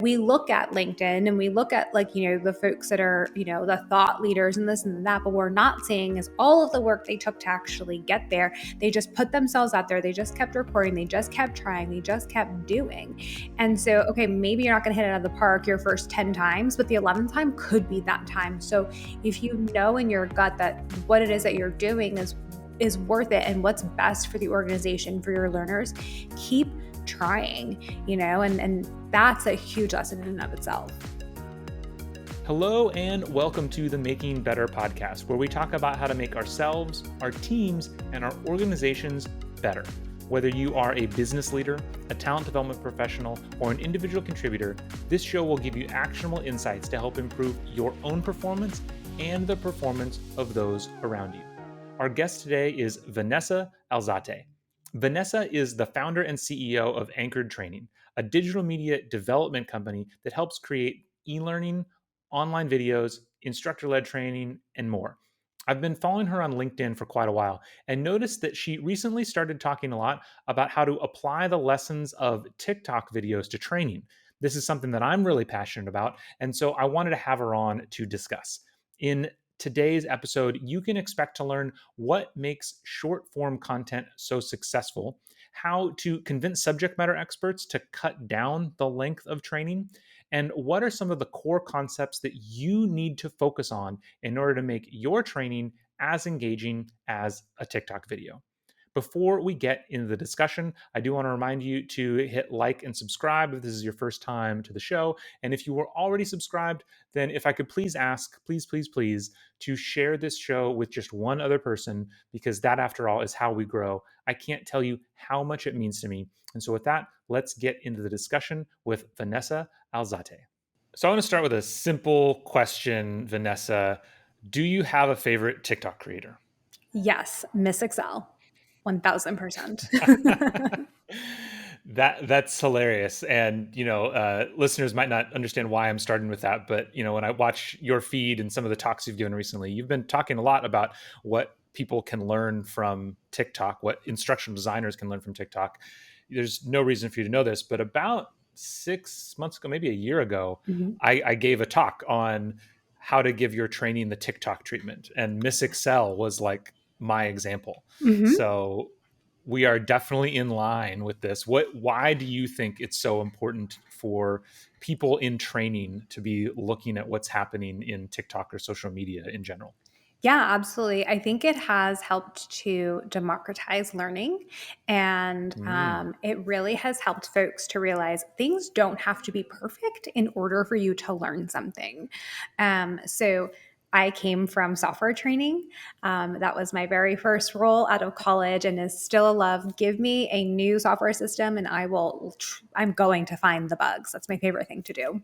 We look at LinkedIn and we look at the folks that are, the thought leaders and this and that, but we're not seeing is all of the work they took to actually get there. They just put themselves out there. They just kept recording. They just kept trying. They just kept doing. And so, okay, maybe you're not going to hit it out of the park your first 10 times, but the 11th time could be that time. So if you know in your gut that what it is that you're doing is worth it and what's best for the organization, for your learners, keep trying, and that's a huge lesson in and of itself. Hello and welcome to the Making Better podcast, where we talk about how to make ourselves, our teams, and our organizations better. Whether you are a business leader, a talent development professional, or an individual contributor, this show will give you actionable insights to help improve your own performance and the performance of those around you. Our guest today is Vanessa Alzate. Vanessa is the founder and CEO of Anchored Training, a digital media development company that helps create e-learning, online videos, instructor-led training, and more. I've been following her on LinkedIn for quite a while and noticed that she recently started talking a lot about how to apply the lessons of TikTok videos to training. This is something that I'm really passionate about, and so I wanted to have her on to discuss. In today's episode, you can expect to learn what makes short form content so successful, how to convince subject matter experts to cut down the length of training, and what are some of the core concepts that you need to focus on in order to make your training as engaging as a TikTok video. Before we get into the discussion, I do want to remind you to hit like and subscribe if this is your first time to the show. And if you were already subscribed, then if I could please ask, please, to share this show with just one other person, because that, after all, is how we grow. I can't tell you how much it means to me. And so with that, let's get into the discussion with Vanessa Alzate. So I want to start with a simple question, Vanessa. Do you have a favorite TikTok creator? Yes, Miss Excel. 1000%. That's hilarious. And, listeners might not understand why I'm starting with that. But, when I watch your feed and some of the talks you've given recently, you've been talking a lot about what people can learn from TikTok, what instructional designers can learn from TikTok. There's no reason for you to know this, but about 6 months ago, maybe a year ago, I gave a talk on how to give your training the TikTok treatment. And Miss Excel was like my example. So we are definitely in line with this. Why do you think it's so important for people in training to be looking at what's happening in TikTok or social media in general? Yeah, absolutely. I think it has helped to democratize learning, and it really has helped folks to realize things don't have to be perfect in order for you to learn something. So I came from software training. That was my very first role out of college and is still a love. Give me a new software system and I'm going to find the bugs. That's my favorite thing to do.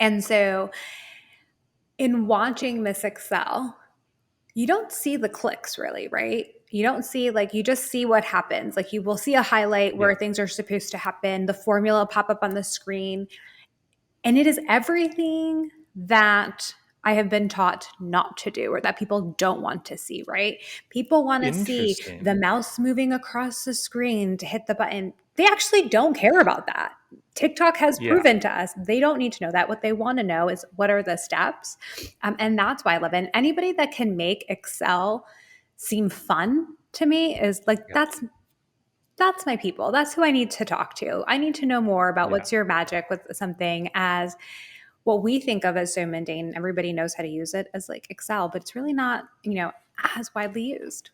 And so in watching Miss Excel, you don't see the clicks really, right? You don't see, you just see what happens. Like, you will see a highlight where things are supposed to happen, the formula pop up on the screen. And it is everything that I have been taught not to do, or that people don't want to see, right? People want to see the mouse moving across the screen to hit the button. They actually don't care about that. TikTok has proven to us they don't need to know that. What they want to know is what are the steps. And that's why I love it. And anybody that can make Excel seem fun to me is that's my people. That's who I need to talk to. I need to know more about what's your magic with something, as what we think of as so mundane. Everybody knows how to use it as Excel, but it's really not, as widely used.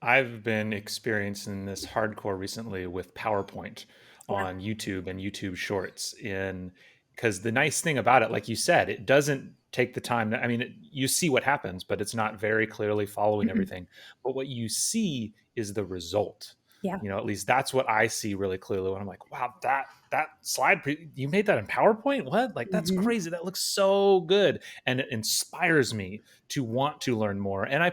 I've been experiencing this hardcore recently with PowerPoint on YouTube and YouTube Shorts, because the nice thing about it, like you said, it doesn't take the time. You see what happens, but it's not very clearly following everything. But what you see is the result. At least that's what I see really clearly when I'm like, wow, that slide, you made that in PowerPoint? What? That's crazy. That looks so good. And it inspires me to want to learn more. And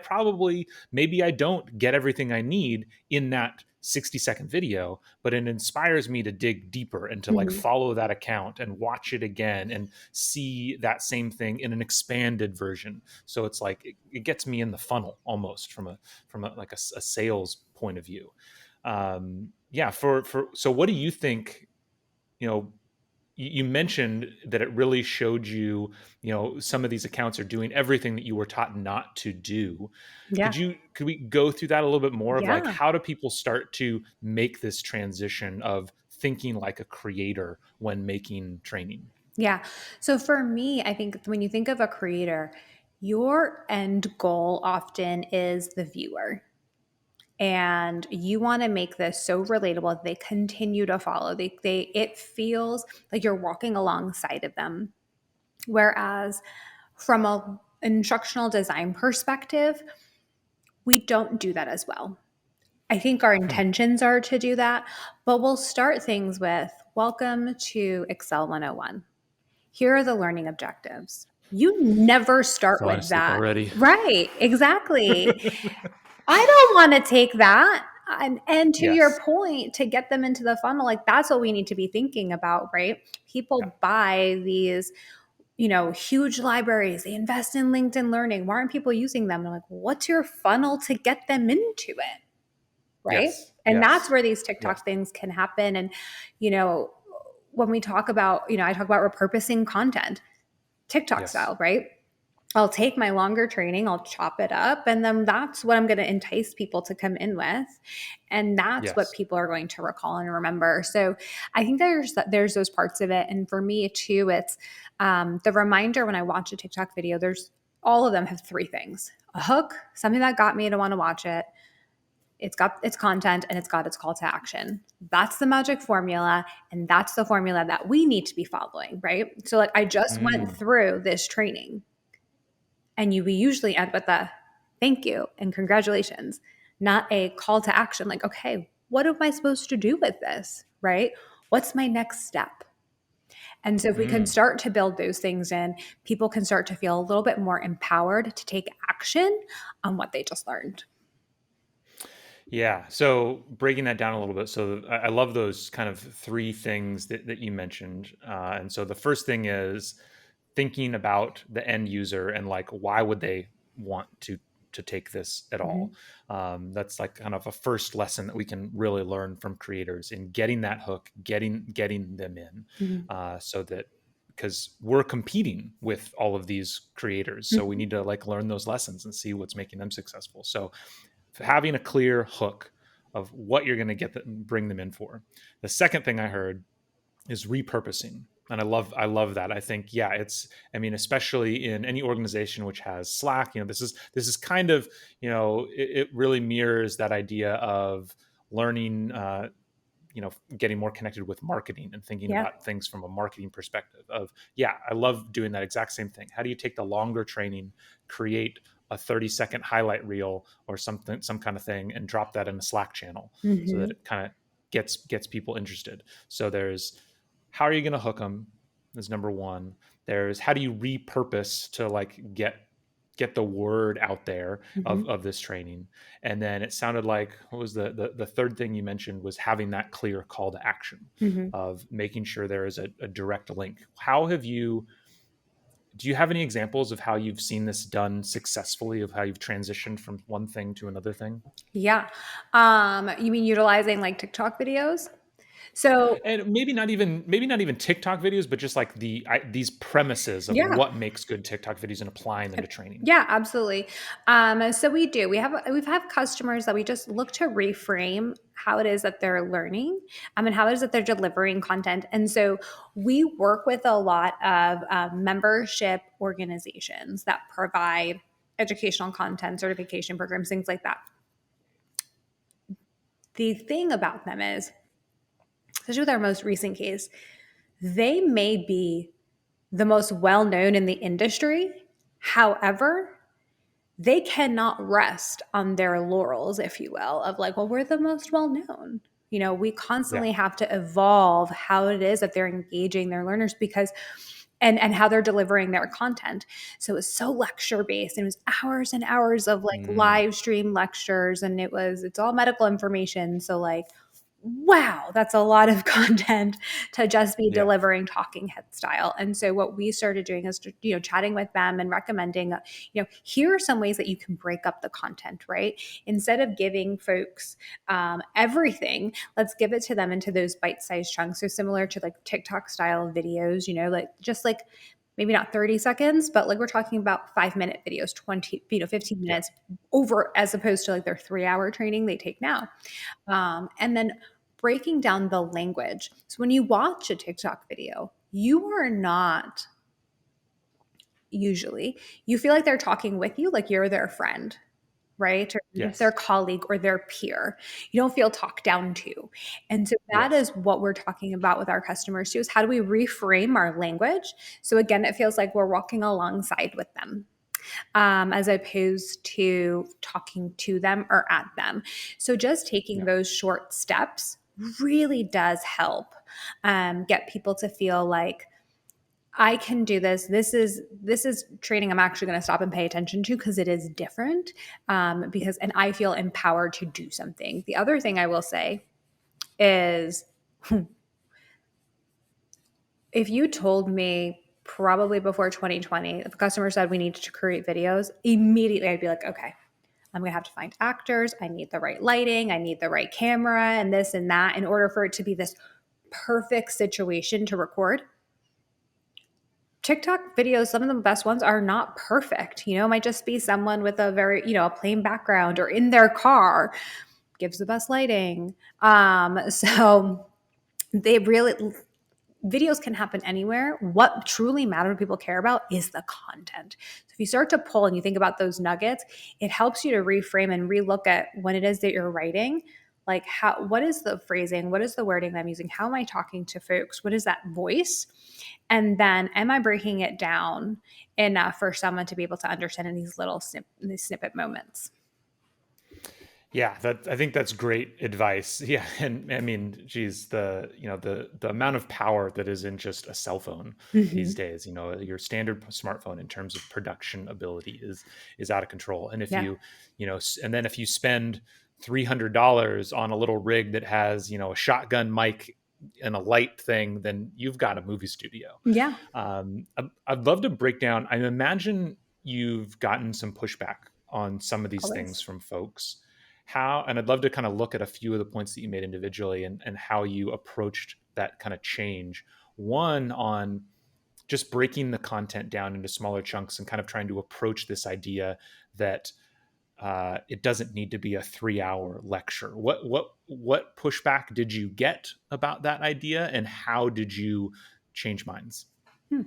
maybe I don't get everything I need in that 60-second video, but it inspires me to dig deeper and to follow that account and watch it again and see that same thing in an expanded version. So it's it gets me in the funnel almost from a sales point of view. So what do you think, you mentioned that it really showed you, some of these accounts are doing everything that you were taught not to do. Yeah. Could we go through that a little bit more of like, Yeah. how do people start to make this transition of thinking like a creator when making training? Yeah. So for me, I think when you think of a creator, your end goal often is the viewer. And you want to make this so relatable that they continue to follow. It feels like you're walking alongside of them. Whereas from a instructional design perspective, we don't do that as well. I think our Hmm. intentions are to do that, but we'll start things with welcome to Excel 101. Here are the learning objectives. You never start Falling with asleep that. already. Right, exactly. I don't want to take that. And to your Yes. point, to get them into the funnel, like that's what we need to be thinking about, right? Yeah. People buy these, huge libraries. They invest in LinkedIn Learning. Why aren't people using them? And I'm like, what's your funnel to get them into it? Right. Yes. And that's Yes. where these Yes. TikTok things can happen. And, you know, when we talk about, I talk about repurposing content, TikTok Yes. style, right? I'll take my longer training, I'll chop it up, and then that's what I'm going to entice people to come in with. And that's what Yes. people are going to recall and remember. So I think there's those parts of it. And for me too, it's the reminder when I watch a TikTok video, there's all of them have three things: a hook, something that got me to want to watch it. It's got its content and it's got its call to action. That's the magic formula. And that's the formula that we need to be following, right? So, like, I just went Mm. through this training, and we usually end with a thank you and congratulations, not a call to action like, okay, what am I supposed to do with this? Right? What's my next step? And so, if we can Mm. start to build those things in, people can start to feel a little bit more empowered to take action on what they just learned. Yeah. So breaking that down a little bit. So I love those kind of three things that you mentioned. And so the first thing is thinking about the end user and like, why would they want to take this at all? Mhm. That's like kind of a first lesson that we can really learn from creators in getting that hook, getting them in, Mhm. so that because we're competing with all of these creators, so we Mhm. need to like learn those lessons and see what's making them successful. So having a clear hook of what you're going to bring them in for. The second thing I heard is repurposing. And I love that. I think, yeah, I mean, especially in any organization which has Slack, this is kind of, it really mirrors that idea of learning, getting more connected with marketing and thinking Yeah. about things from a marketing perspective of, yeah, I love doing that exact same thing. How do you take the longer training, create a 30-second highlight reel or something, some kind of thing, and drop that in a Slack channel so that Mhm. it kind of gets people interested. So there's, how are you going to hook them is number one. There's, how do you repurpose to like get the word out there Mhm. of this training. And then it sounded like, what was the third thing you mentioned was having that clear call to action Mhm. of making sure there is a direct link. Do you have any examples of how you've seen this done successfully, of how you've transitioned from one thing to another thing? Yeah. You mean utilizing like TikTok videos? So, And maybe not even TikTok videos, but just like these premises of yeah. what makes good TikTok videos and applying them to training. Yeah, absolutely. So we do. We've had customers that we just look to reframe how it is that they're learning, and how it is that they're delivering content. And so we work with a lot of membership organizations that provide educational content, certification programs, things like that. The thing about them is, especially with our most recent case, they may be the most well known in the industry. However, they cannot rest on their laurels, if you will, of like, well, we're the most well known. We Yeah. constantly have to evolve how it is that they're engaging their learners because and how they're delivering their content. So it's so lecture based. And it was hours and hours of like Mm. live stream lectures, and it's all medical information. So like wow, that's a lot of content to just be Yeah. delivering talking head style. And so what we started doing is, chatting with them and recommending, here are some ways that you can break up the content, right? Instead of giving folks everything, let's give it to them into those bite-sized chunks. So similar to like TikTok style videos, like just like maybe not 30 seconds, but like we're talking about 5-minute videos, 20, 15 Yeah. minutes over, as opposed to like their 3-hour training they take now. And then breaking down the language. So when you watch a TikTok video, you are not usually, you feel like they're talking with you, like you're their friend, right? Or just their Yes. colleague or their peer. You don't feel talked down to. And so that Yes. is what we're talking about with our customers too, is how do we reframe our language? So again, it feels like we're walking alongside with them. As opposed to talking to them or at them. So just taking Yeah. those short steps really does help get people to feel like I can do this. This is training I'm actually going to stop and pay attention to because it is different. Because and I feel empowered to do something. The other thing I will say is if you told me probably before 2020, if a customer said we need to create videos, immediately I'd be like, okay, I'm going to have to find actors. I need the right lighting. I need the right camera and this and that in order for it to be this perfect situation to record. TikTok videos, some of the best ones are not perfect. It might just be someone with a very, a plain background or in their car gives the best lighting. So they really, videos can happen anywhere. What truly matters, what people care about is the content. So if you start to pull and you think about those nuggets, it helps you to reframe and relook at when it is that you're writing. Like what is the phrasing? What is the wording that I'm using? How am I talking to folks? What is that voice? And then am I breaking it down enough for someone to be able to understand in these little these snippet moments? Yeah, that I think that's great advice. Yeah, and I mean, geez, the amount of power that is in just a cell phone these Mm-hmm. days. Your standard smartphone in terms of production ability is out of control. And if Yeah. and then if you spend $300 on a little rig that has a shotgun mic and a light thing, then you've got a movie studio. Yeah. I'd love to break down. I imagine you've gotten some pushback on some of these things Always. from folks. And I'd love to kind of look at a few of the points that you made individually and how you approached that kind of change. One on just breaking the content down into smaller chunks and kind of trying to approach this idea that it doesn't need to be a 3-hour lecture. What pushback did you get about that idea, and how did you change minds? Hmm.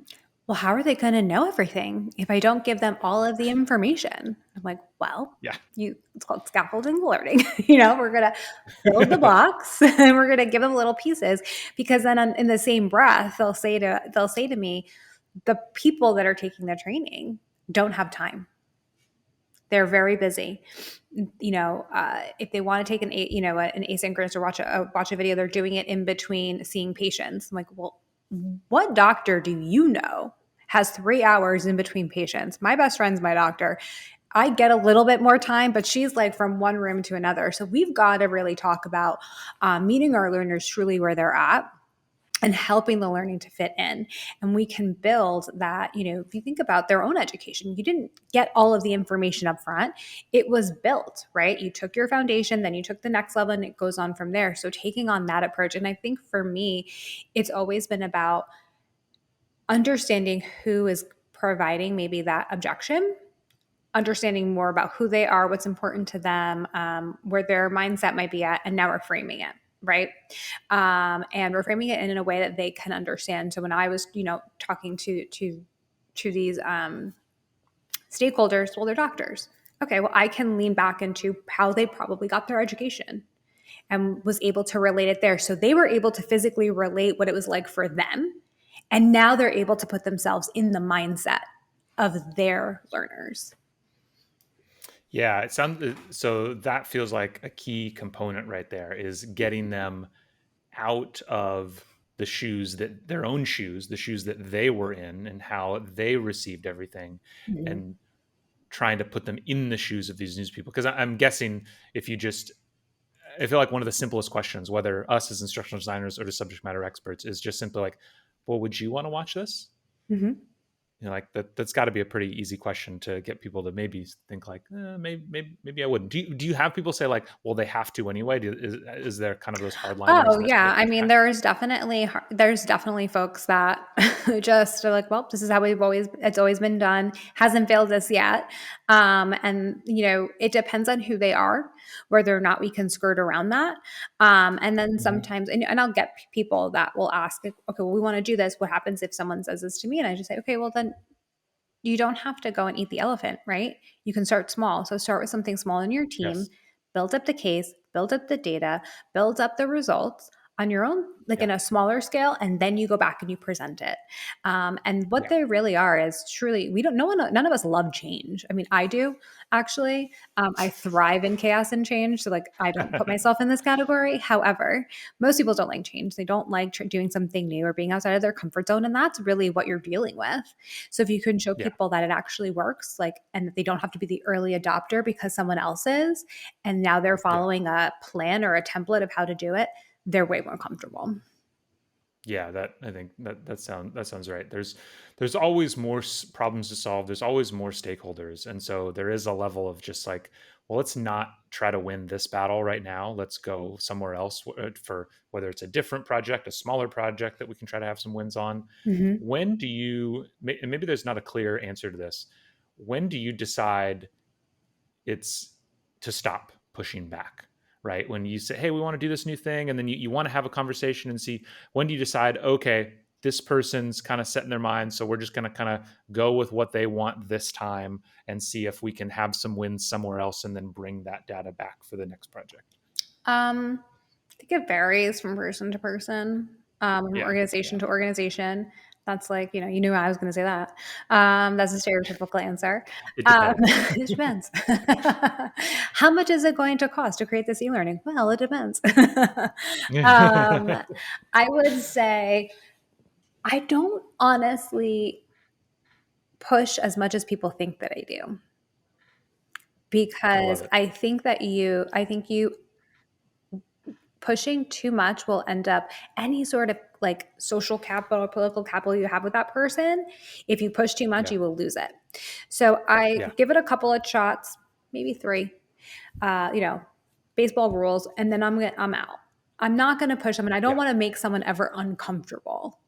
Well, how are they going to know everything if I don't give them all of the information? I'm like, well, Yeah. it's called scaffolding learning. We're going to build the blocks and we're going to give them little pieces because then in the same breath, they'll say to me, the people that are taking the training don't have time. They're very busy. If they want to take an asynchronous or watch a video, they're doing it in between seeing patients. I'm like, well, what doctor do you know has 3 hours in between patients? My best friend's my doctor. I get a little bit more time, but she's like from one room to another. So we've got to really talk about meeting our learners truly where they're at and helping the learning to fit in. And we can build that, if you think about their own education, you didn't get all of the information up front. It was built, right? You took your foundation, then you took the next level and it goes on from there. So taking on that approach. And I think for me, it's always been about understanding who is providing maybe that objection, understanding more about who they are, what's important to them, where their mindset might be at, and now we're framing it, right? And we're framing it in a way that they can understand. So when I was, talking to these stakeholders, well, they're doctors. Okay, well, I can lean back into how they probably got their education and was able to relate it there. So they were able to physically relate what it was like for them. And now they're able to put themselves in the mindset of their learners. Yeah, it sounds so that feels like a key component right there is getting them out of the shoes that their own shoes, the shoes that they were in and how they received everything, Mhm. and trying to put them in the shoes of these news people. Because I'm guessing if you just I feel like one of the simplest questions, whether us as instructional designers or the subject matter experts, is just simply like, well, would you want to watch this? Mm-hmm. Like that's got to be a pretty easy question to get people to maybe think like, maybe I wouldn't. Do you have people say like, well, they have to anyway? Is there kind of those hardliners Oh yeah, I that mean there's definitely folks that just are like, well, this is how it's always been done, hasn't failed us yet. And it depends on who they are, whether or not we can skirt around that. And then Mhm. sometimes, and I'll get people that will ask, like, okay, well, we want to do this. What happens if someone says this to me? And I just say, okay, well then you don't have to go and eat the elephant, right? You can start small. So start with something small in your team, Yes. build up the case, build up the data, build up the results on your own, like Yeah. in a smaller scale, and then you go back and you present it. And what Yeah. they really are is truly, we don't, no one, none of us love change. I mean, I do actually. I thrive in chaos and change. So, like, I don't put myself in this category. However, most people don't like change. They don't like doing something new or being outside of their comfort zone. And that's really what you're dealing with. So if you can show Yeah. people that it actually works, like, and that they don't have to be the early adopter because someone else is, and now they're Yeah. following a plan or a template of how to do it, they're way more comfortable. Yeah, that I think that sounds right. There's always more problems to solve. There's always more stakeholders, and so there is a level of just like, well, let's not try to win this battle right now. Let's go somewhere else for whether it's a different project, a smaller project that we can try to have some wins on. Mm-hmm. When do you? And maybe there's not a clear answer to this. When do you decide it's to stop pushing back, right? When you say, hey, we want to do this new thing, and then you want to have a conversation and see, when do you decide, okay, this person's kind of setting their mind, so we're just going to kind of go with what they want this time and see if we can have some wins somewhere else and then bring that data back for the next project. I think it varies from person to person, from Yeah. Yeah. organization to organization. That's like, you knew I was going to say that. That's a stereotypical answer. It depends. It depends. How much is it going to cost to create this e-learning? Well, it depends. um, I would say I don't honestly push as much as people think that I do, I love because it. I think you pushing too much will end up any sort of like social capital or political capital you have with that person. If you push too much, Yeah. you will lose it. So I Yeah. give it a couple of shots, maybe three, uh, you know, baseball rules, and then I'm out. I'm not going to push them, and I don't Yeah. want to make someone ever uncomfortable.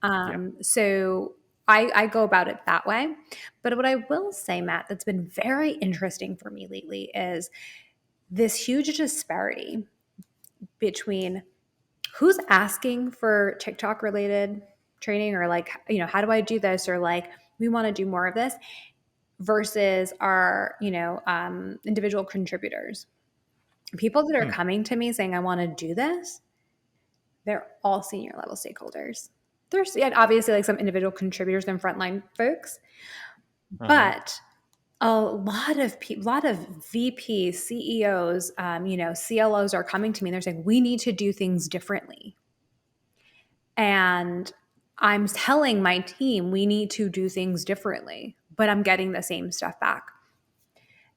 Yeah. So I go about it that way. But what I will say, Matt, that's been very interesting for me lately is this huge disparity between who's asking for TikTok related training, or like, how do I do this? Or like, we want to do more of this, versus our, individual contributors. People that are Hmm. coming to me saying, I want to do this, they're all senior level stakeholders. There's obviously like some individual contributors and frontline folks, Uh-huh. but a lot of people, a lot of VPs, CEOs, CLOs are coming to me and they're saying, we need to do things differently. And I'm telling my team we need to do things differently, but I'm getting the same stuff back.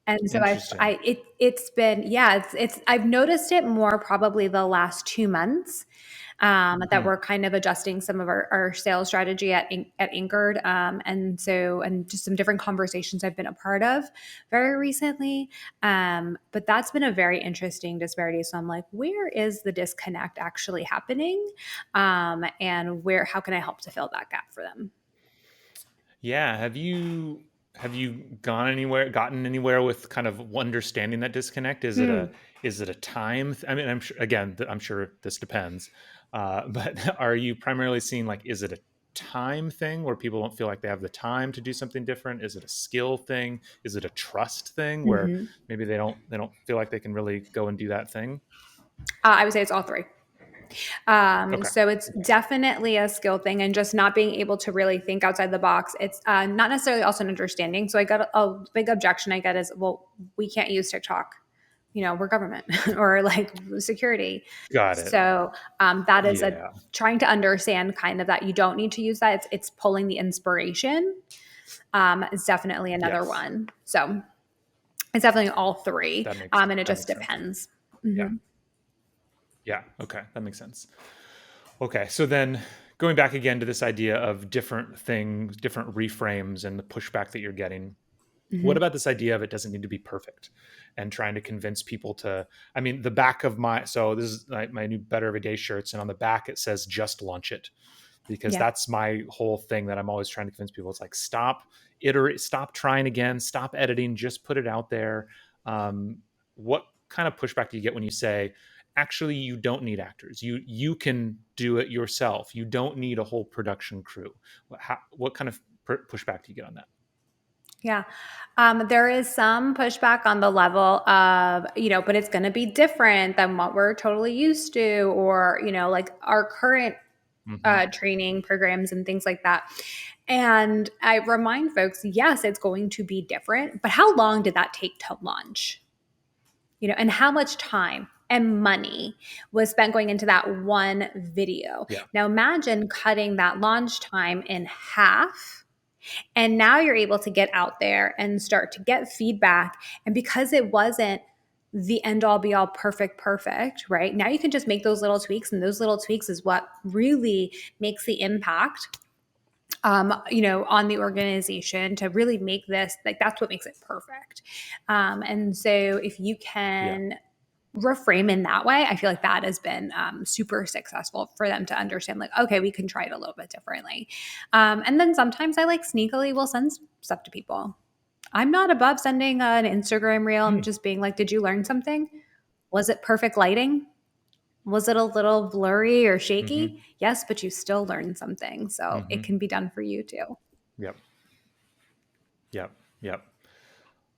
And so Interesting. it's been, yeah, it's I've noticed it more probably the last 2 months, that Hmm. we're kind of adjusting some of our sales strategy at Anchored, and just some different conversations I've been a part of very recently. But that's been a very interesting disparity. So I'm like, where is the disconnect actually happening, and how can I help to fill that gap for them? Yeah. Have you gotten anywhere with kind of understanding that disconnect? Hmm. Is it a time? I mean, I'm sure again, I'm sure this depends. But are you primarily seeing like, is it a time thing where people don't feel like they have the time to do something different? Is it a skill thing? Is it a trust thing where Hmm. maybe they don't feel like they can really go and do that thing? I would say it's all three. Okay. So it's Okay. definitely a skill thing, and just not being able to really think outside the box. It's not necessarily also an understanding. So I got a big objection I get is, well, we can't use TikTok. We're government or like security. Got it. So that is a Yeah. trying to understand kind of that you don't need to use that. It's pulling the inspiration, is definitely another Yes. one. So it's definitely all three, That makes and it that just makes sense. depends. Yeah. Mhm. Yeah. Okay. That makes sense. Okay. So then going back again to this idea of different things, different reframes and the pushback that you're getting. What Hmm. about this idea of it doesn't need to be perfect and trying to convince people to, I mean, the back of so this is like my new Better Everyday shirts. And on the back, it says, just launch it, because Yeah. that's my whole thing that I'm always trying to convince people. It's like, stop trying again, stop editing, just put it out there. What kind of pushback do you get when you say, actually, you don't need actors, you can do it yourself, you don't need a whole production crew? What kind of pushback do you get on that? Yeah. There is some pushback on the level of, but it's going to be different than what we're totally used to, or, like our current Hmm. training programs and things like that. And I remind folks, yes, it's going to be different, but how long did that take to launch? And how much time and money was spent going into that one video? Yeah. Now imagine cutting that launch time in half, and now you're able to get out there and start to get feedback. And because it wasn't the end all be all perfect, right? Now you can just make those little tweaks, and those little tweaks is what really makes the impact on the organization to really make this, like, that's what makes it perfect. And so if you Yeah. can reframe in that way, I feel like that has been super successful for them to understand, like, okay, we can try it a little bit differently. And then sometimes I like sneakily will send stuff to people. I'm not above sending an Instagram reel and Mm. just being like, did you learn something? Was it perfect lighting? Was it a little blurry or Hmm. shaky? Yes, but you still learned something. So it Hmm. can be done for you too. Yep. Yep. Yep.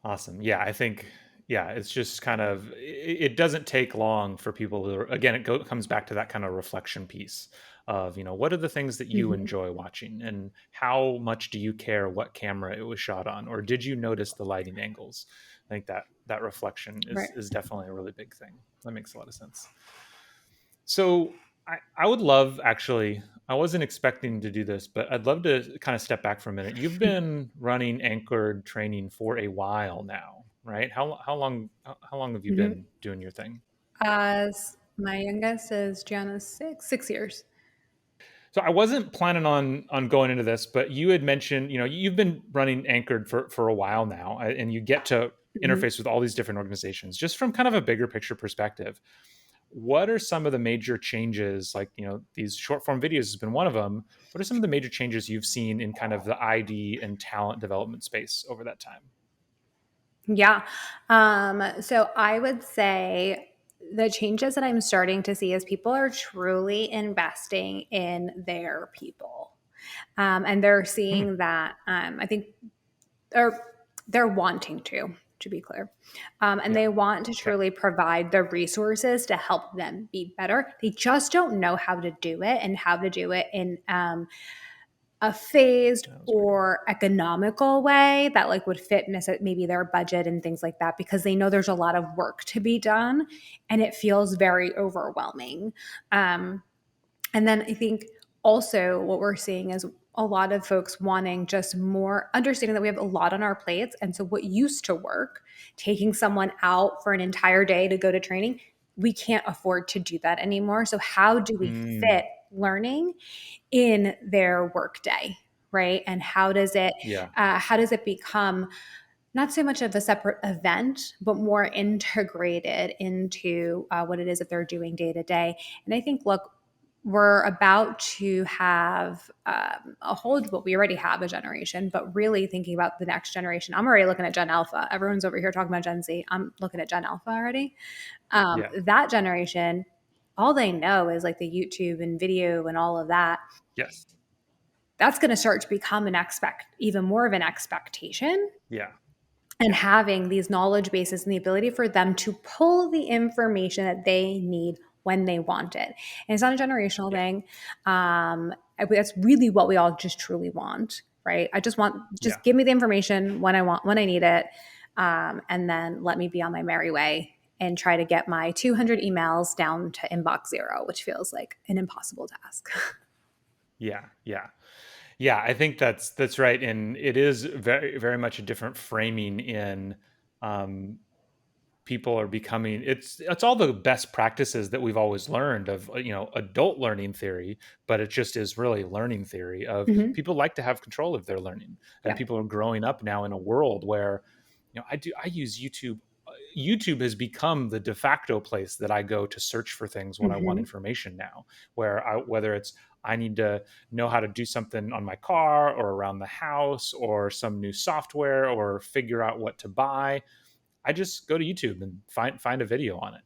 Awesome. Yeah, I think, yeah, it's just kind of, it doesn't take long for people to, again, comes back to that kind of reflection piece of, what are the things that you Hmm. enjoy watching, and how much do you care what camera it was shot on, or did you notice the lighting angles? I think that reflection Right. is definitely a really big thing. That makes a lot of sense. So I would love, actually, I wasn't expecting to do this, but I'd love to kind of step back for a minute. You've been running anchored training for a while now, right? How long have you Hmm. been doing your thing? My youngest is Gianna's 6 years. So I wasn't planning on going into this, but you had mentioned, you've been running anchored for a while now, and you get to Hmm. interface with all these different organizations. Just from kind of a bigger picture perspective, what are some of the major changes? Like, these short form videos has been one of them. What are some of the major changes you've seen in kind of the ID and talent development space over that time? Yeah. So I would say the changes that I'm starting to see is people are truly investing in their people. And they're Hmm. seeing that, I think, or they're wanting to be clear. And Yeah. they want to Okay. truly provide the resources to help them be better. They just don't know how to do it, and how to do it in a phased That was right. or economical way that like would fit maybe their budget and things like that, because they know there's a lot of work to be done and it feels very overwhelming. um, and then I think also what we're seeing is a lot of folks wanting just more understanding that we have a lot on our plates. And so what used to work, taking someone out for an entire day to go to training, we can't afford to do that anymore. So how do we Mm, fit learning in their workday, right? And yeah. how does it become not so much of a separate event, but more integrated into what it is that they're doing day to day? And I think, look, we're about to have a whole, well, we already have a generation, but really thinking about the next generation. I'm already looking at Gen Alpha. Everyone's over here talking about Gen Z. I'm looking at Gen Alpha already. Yeah. That generation, all they know is like the YouTube and video and all of that. Yes. That's going to start to become even more of an expectation, Yeah. and Yeah. having these knowledge bases and the ability for them to pull the information that they need when they want it. And it's not a generational Yeah. thing. That's really what we all just truly want, right? I just want, Yeah. just give me the information when I need it. And then let me be on my merry way and try to get my 200 emails down to inbox zero, which feels like an impossible task. Yeah. Yeah. Yeah, I think that's right, and it is very very much a different framing in, um, people are becoming, it's all the best practices that we've always learned of, adult learning theory, but it just is really learning theory of Hmm. people like to have control of their learning, and Yeah. people are growing up now in a world where, I use YouTube. YouTube has become the de facto place that I go to search for things when I want Hmm. information now, whether it's I need to know how to do something on my car or around the house or some new software or figure out what to buy. I just go to YouTube and find a video on it.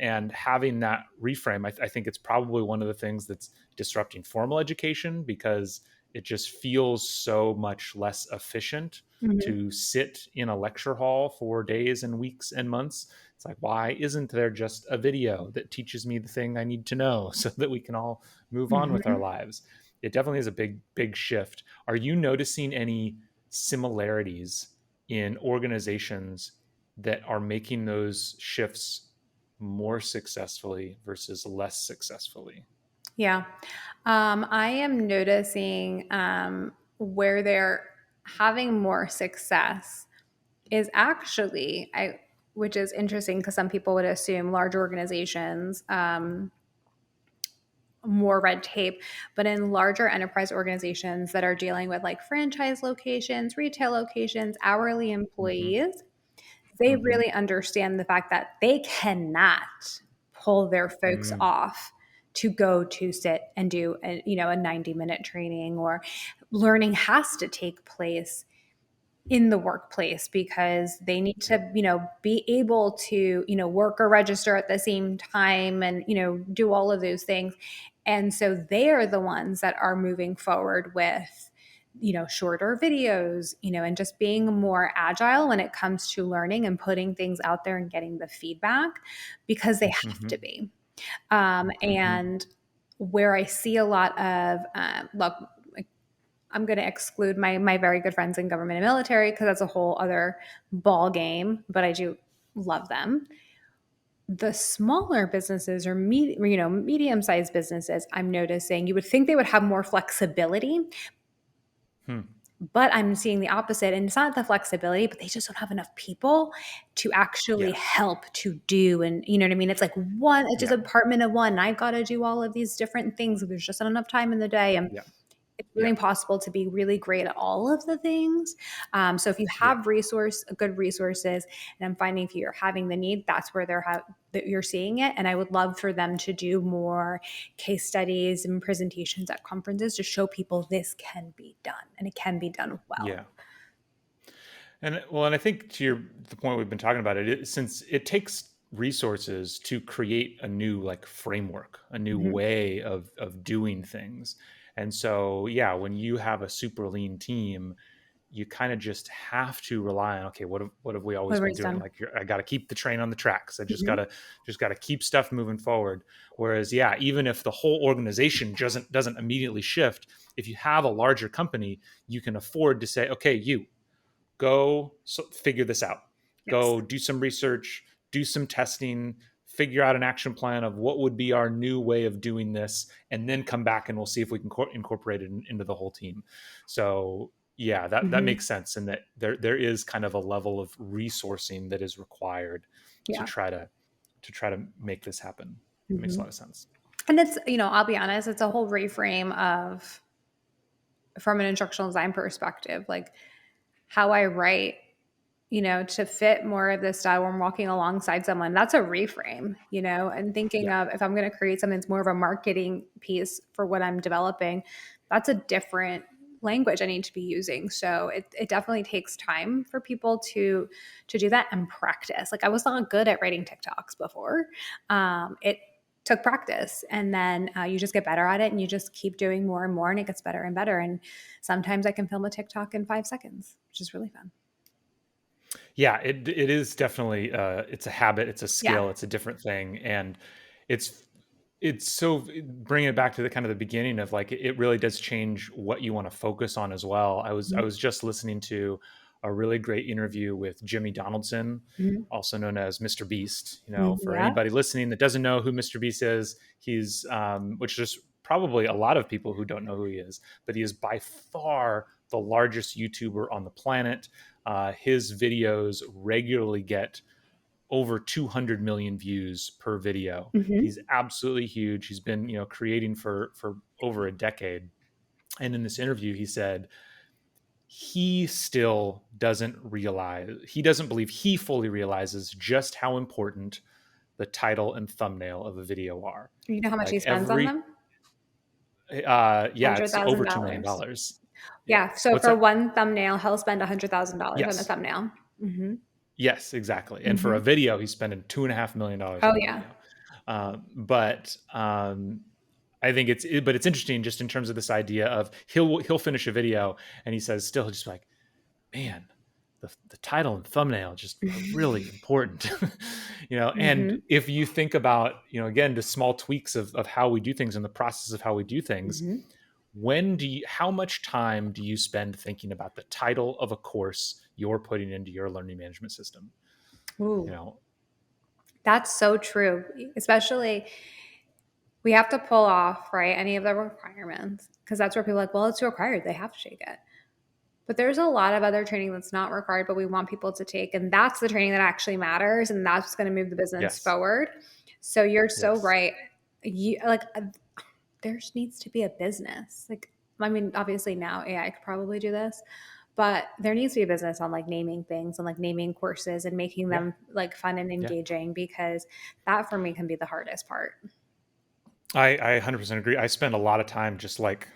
And having that reframe, I think it's probably one of the things that's disrupting formal education, because it just feels so much less efficient Hmm. to sit in a lecture hall for days and weeks and months. It's like, why isn't there just a video that teaches me the thing I need to know so that we can all move on with our Hmm. lives? It definitely is a big shift. Are you noticing any similarities in organizations that are making those shifts more successfully versus less successfully? Yeah. I am noticing where they're having more success is actually, which is interesting because some people would assume large organizations, more red tape, but in larger enterprise organizations that are dealing with like franchise locations, retail locations, hourly Mm-hmm. employees, they Mm-hmm. really understand the fact that they cannot pull their folks Mm. off to go to sit and do a 90-minute training, or learning has to take place in the workplace because they need Yep. to be able to work or register at the same time and do all of those things. And so they are the ones that are moving forward with shorter videos, and just being more agile when it comes to learning and putting things out there and getting the feedback, because they have Mm-hmm. to be. Mm-hmm. And where I see a lot of look, I'm going to exclude my very good friends in government and military because that's a whole other ball game, but I do love them. The smaller businesses or medium-sized businesses, I'm noticing you would think they would have more flexibility, Hmm. but I'm seeing the opposite. And it's not the flexibility, but they just don't have enough people to actually Yes. help to do. And you know what I mean? It's like it's just Yeah. a department of one. I've got to do all of these different things. There's just not enough time in the day. And Yeah. it's really Yeah. impossible to be really great at all of the things. So if you Yeah. have good resources, and I'm finding if you're having the need, that's where that you're seeing it. And I would love for them to do more case studies and presentations at conferences to show people this can be done and it can be done well. Yeah. And I think the point we've been talking about since it takes resources to create a new like framework, a new Hmm. way of doing things. And so, yeah, when you have a super lean team, you kind of just have to rely on, okay, what have we always been Whatever's doing? done. Like, I got to keep the train on the tracks. I just Hmm. gotta keep stuff moving forward. Whereas, yeah, even if the whole organization doesn't immediately shift, if you have a larger company, you can afford to say, okay, you go figure this out, Yes. go do some research, do some testing, figure out an action plan of what would be our new way of doing this, and then come back and we'll see if we can incorporate it into the whole team. So yeah, that Hmm. makes sense, and that there is kind of a level of resourcing that is required to Yeah. try to make this happen. It makes a Hmm. lot of sense. And it's, I'll be honest, it's a whole reframe of, from an instructional design perspective, like how I write, to fit more of this style when I'm walking alongside someone. That's a reframe, and thinking Yeah. of if I'm going to create something that's more of a marketing piece for what I'm developing, that's a different language I need to be using. So it definitely takes time for people to do that and practice. Like I was not good at writing TikToks before. It took practice, and then you just get better at it and you just keep doing more and more and it gets better and better. And sometimes I can film a TikTok in 5 seconds, which is really fun. Yeah, it is definitely it's a habit, it's a Yeah. skill, it's a different thing, and it's it's so bringing it back to the kind of the beginning of like it really does change what you want to focus on as well. I was just listening to a really great interview with Jimmy Donaldson, Mhm. also known as Mr. Beast. Mhm. For Yeah. anybody listening that doesn't know who Mr. Beast is, he's which is probably a lot of people who don't know who he is, but he is by far the largest YouTuber on the planet. His videos regularly get over 200 million views per video. He's absolutely huge. He's been, creating for over a decade. And in this interview, he said he still doesn't believe he fully realizes just how important the title and thumbnail of a video are. You know how much he Like spends on every, them? yeah, it's over $2 million. $100,000. Yeah. Yeah. So What's for that? one thumbnail, he'll spend $100,000 on a Yes. thumbnail. Yes, exactly. And for a video, he's spending $2.5 million Oh on a yeah. video. But I think it's interesting just in terms of this idea of he'll finish a video and he says still just like, man, the title and thumbnail just are really important. And if you think about, again, the small tweaks of how we do things and the process of how we do things, how much time do you spend thinking about the title of a course you're putting into your learning management system? Ooh. That's so true. Especially, we have to pull off, right, any of the requirements, because that's where people are like, well, it's required. They have to take it. But there's a lot of other training that's not required, but we want people to take. And that's the training that actually matters. And that's what's going to move the business forward. So you're so right. There needs to be a business. Obviously now AI could probably do this, but there needs to be a business on like naming things and like naming courses and making them like fun and engaging, because that for me can be the hardest part. I 100% agree. I spend a lot of time just like,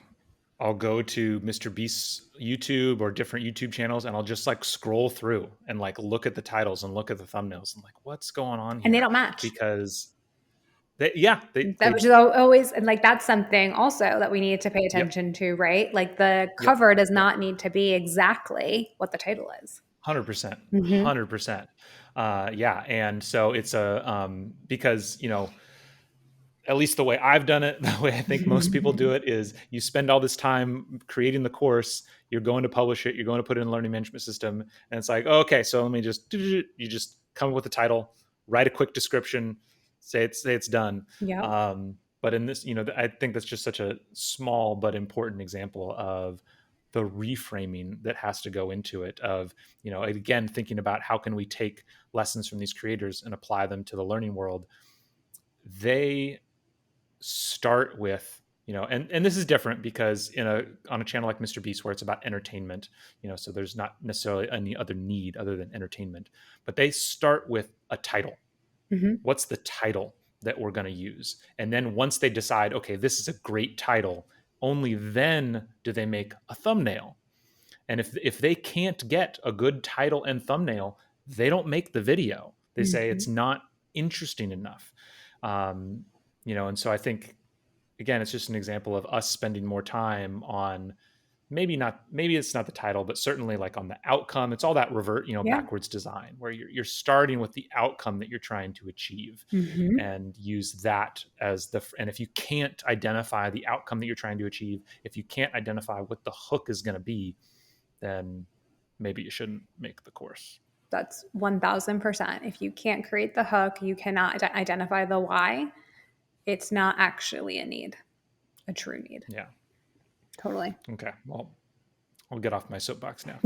I'll go to Mr. Beast's YouTube or different YouTube channels and I'll just like scroll through and like look at the titles and look at the thumbnails and like, what's going on here? And they don't match. Because which is always, and like that's something also that we need to pay attention to, right? Like the cover does not need to be exactly what the title is. 100%. 100%. Yeah. And so it's because, at least the way I've done it, the way I think most people do it, is you spend all this time creating the course, you're going to publish it, you're going to put it in a learning management system, and it's like, okay, so let me you just come up with a title, write a quick description, say it's done. Yeah. But in this, I think that's just such a small but important example of the reframing that has to go into it, of, again, thinking about how can we take lessons from these creators and apply them to the learning world. They start with, and this is different because on a channel like Mr. Beast, where it's about entertainment, so there's not necessarily any other need other than entertainment, but they start with a title. What's the title that we're going to use? And then once they decide, okay, this is a great title, only then do they make a thumbnail. And if they can't get a good title and thumbnail, they don't make the video. They say it's not interesting enough. And so I think, again, it's just an example of us spending more time on maybe it's not the title, but certainly like on the outcome. It's all that backwards design, where you're starting with the outcome that you're trying to achieve and use that as and if you can't identify the outcome that you're trying to achieve, if you can't identify what the hook is going to be, then maybe you shouldn't make the course. That's 1000%. If you can't create the hook, you cannot identify the why. It's not actually a true need. Yeah. Totally. Okay. Well, I'll get off my soapbox now.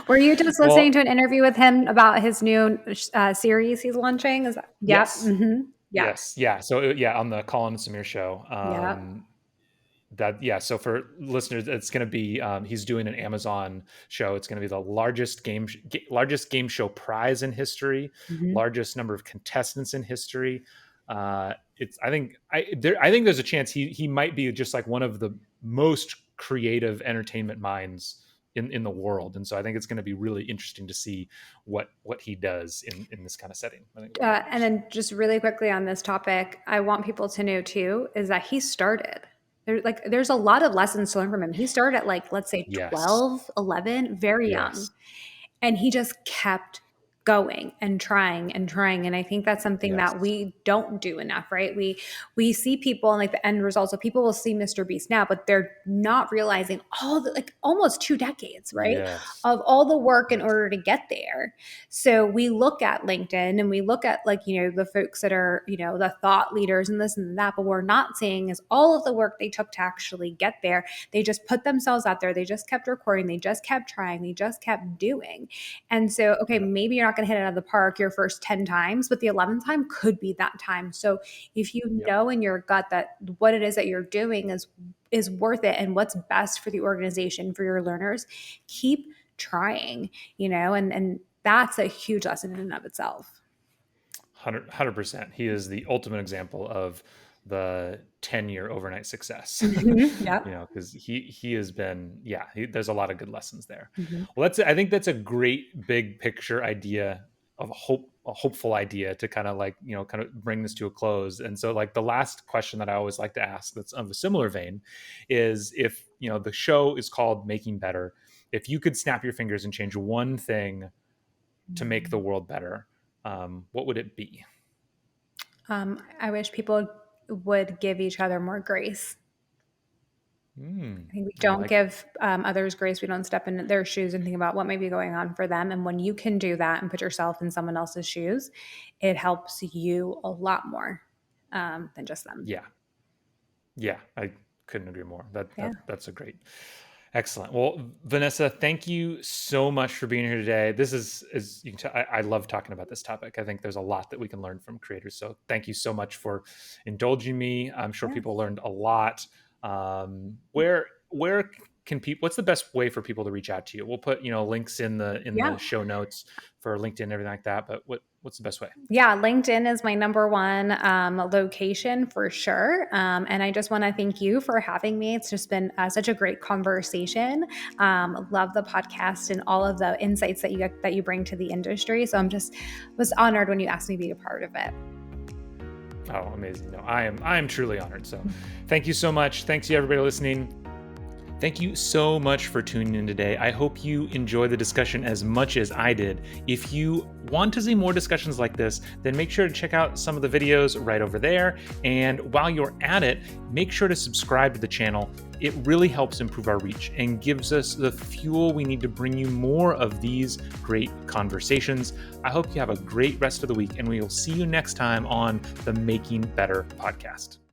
Were you just listening to an interview with him about his new series he's launching? Yes. Yeah. Yes. Yeah. So on the Colin and Samir show. So for listeners, it's going to be he's doing an Amazon show. It's going to be the largest game show prize in history, largest number of contestants in history. I think there's a chance he might be just like one of the most creative entertainment minds in the world, and so I think it's going to be really interesting to see what he does in this kind of setting. And then just really quickly on this topic, I want people to know too is that he started. There's a lot of lessons to learn from him. He started at let's say 12, 11, very young, and he just kept going and trying and trying. And I think that's something that we don't do enough, right? We see people and the end results. So people will see Mr. Beast now, but they're not realizing all the almost 2 decades, right? Of all the work in order to get there. So we look at LinkedIn and we look at the folks that are, the thought leaders and this and that, but we're not seeing is all of the work they took to actually get there. They just put themselves out there. They just kept recording. They just kept trying. They just kept doing. And so, okay, maybe you're not not going to hit it out of the park your first 10 times, but the 11th time could be that time. So if you Yep. know in your gut that what it is that you're doing is worth it and what's best for the organization, for your learners, keep trying, and that's a huge lesson in and of itself. 100%. He is the ultimate example of the 10-year overnight success. Yep. Because he has been, there's a lot of good lessons there. Mm-hmm. Well, I think that's a great big picture idea of a hopeful idea to kind of kind of bring this to a close. And so like the last question that I always like to ask that's of a similar vein is, if the show is called Making Better, if you could snap your fingers and change one thing to make the world better, what would it be? I wish people would give each other more grace. I think we I don't like it. give others grace. We don't step in their shoes and think about what may be going on for them. And when you can do that and put yourself in someone else's shoes, it helps you a lot more than just them. Yeah. Yeah. I couldn't agree more. Yeah. That's a great. Excellent. Well, Vanessa, thank you so much for being here today. This is, as you can tell, I love talking about this topic. I think there's a lot that we can learn from creators. So thank you so much for indulging me. I'm sure Yeah. people learned a lot. Where can people? What's the best way for people to reach out to you? We'll put links in the Yeah. show notes for LinkedIn and everything like that. But what's the best way? Yeah, LinkedIn is my number one location for sure. And I just want to thank you for having me. It's just been such a great conversation. Love the podcast and all of the insights that you bring to the industry. So was honored when you asked me to be a part of it. Oh, amazing. No, I am truly honored. So thank you so much. Thanks to everybody listening. Thank you so much for tuning in today. I hope you enjoy the discussion as much as I did. If you want to see more discussions like this, then make sure to check out some of the videos right over there. And while you're at it, make sure to subscribe to the channel. It really helps improve our reach and gives us the fuel we need to bring you more of these great conversations. I hope you have a great rest of the week, and we will see you next time on the Making Better podcast.